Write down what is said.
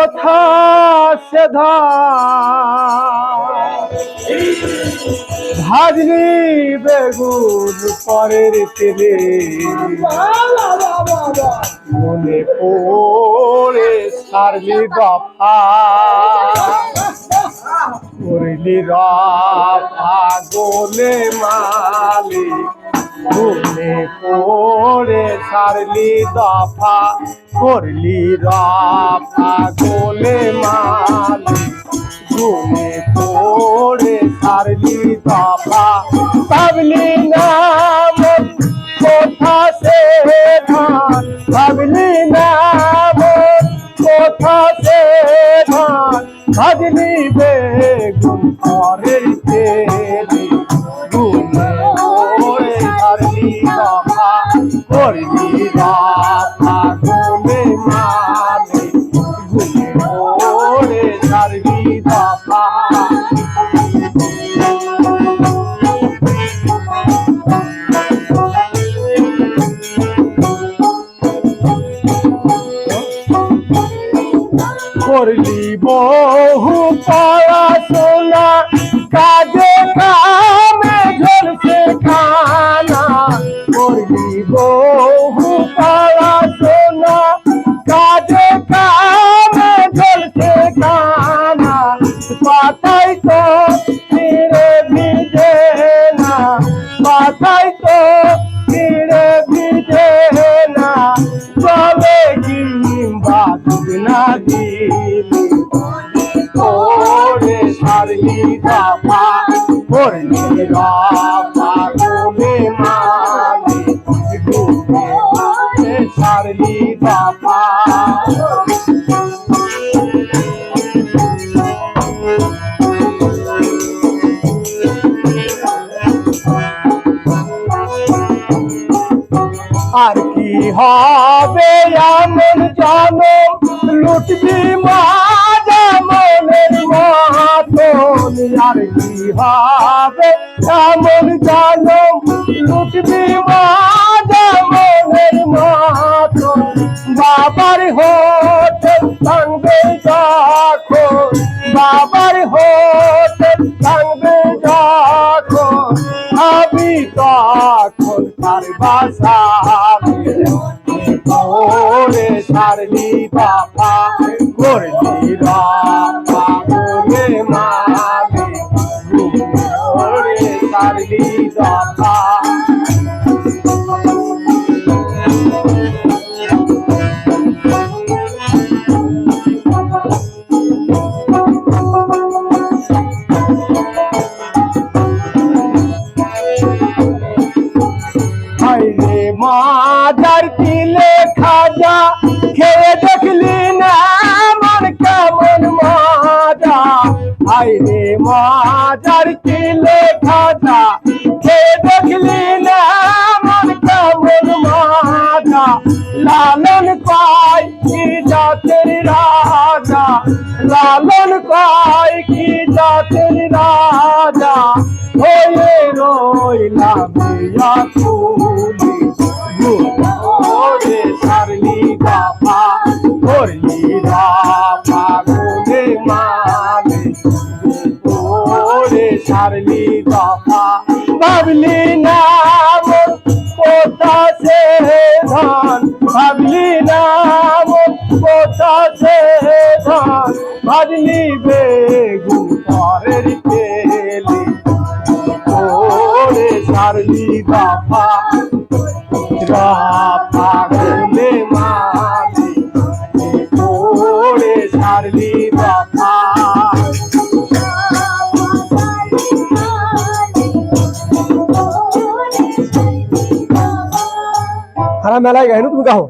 কোথা সে ভাজনি বেগুন পরের তেলে মনে পড়ে সারলি দফা করলি রফা গোলে মালিক মনে পড়ে সারলি দফা করলি রফা গোলে মালিক মনে পড়ে সারলি দফা পাবলি না মন কোথা সে ধান পাবলি না মন কোথা সে ধান ভাজলি বেগুন পরের তেলে মনে পড়ে সারলি দফা করলি রফা গোলে মালিক মনে পড়ে সারলি দফা করলি বহু পড়াশোনা কাজে কামে ঝলসে খানা করলি বহু পড়াশোনা কাজে কামে ঝলসে খানা পাতাই তো ফিরে ভিজে না পাতাই তো ফিরে ভিজে না চলে কিংবা না দিলি ওরে সারলি দফা করলি রফা গোলে মালিক ওরে সারলি দফা আর কি হবে এমন জানো লুটবি মাজা মনের মতন আর কি হবে এমন জানো লুটবি মাজা মনের মতন বাবার হোটেল ভাঙবে যখন বাবার হোটেল ভাঙবে যখন আমি তখন তার বাসা ওরে সারলি দফা করলি রফা গোলে মালিক ওরে সারলি দফা মাদার তিলে খাজা খেয়ে দেখলি না মন কেমন মাজা আইরে মাদার তিলে খাজা খেয়ে দেখলি না মন কেমন মাজা লালন পাই কি জাতের রাজা লালন পাই কি জাতের রাজা হয়ে রইলা বিয়া তুলি ওরে সারলি দফা করলি রফা গোলে মালিক ওরে সারলি দফা ভাবলি না মন কোথা সে ধান ভাবলি না মন কোথা সে ধান ভাজলি বেগুন পরের তেলে ওরে সারলি দফা রফা গোলে মালিক ওরে সারলি দফা হারা মেলায় গাইনো তুমি গাও।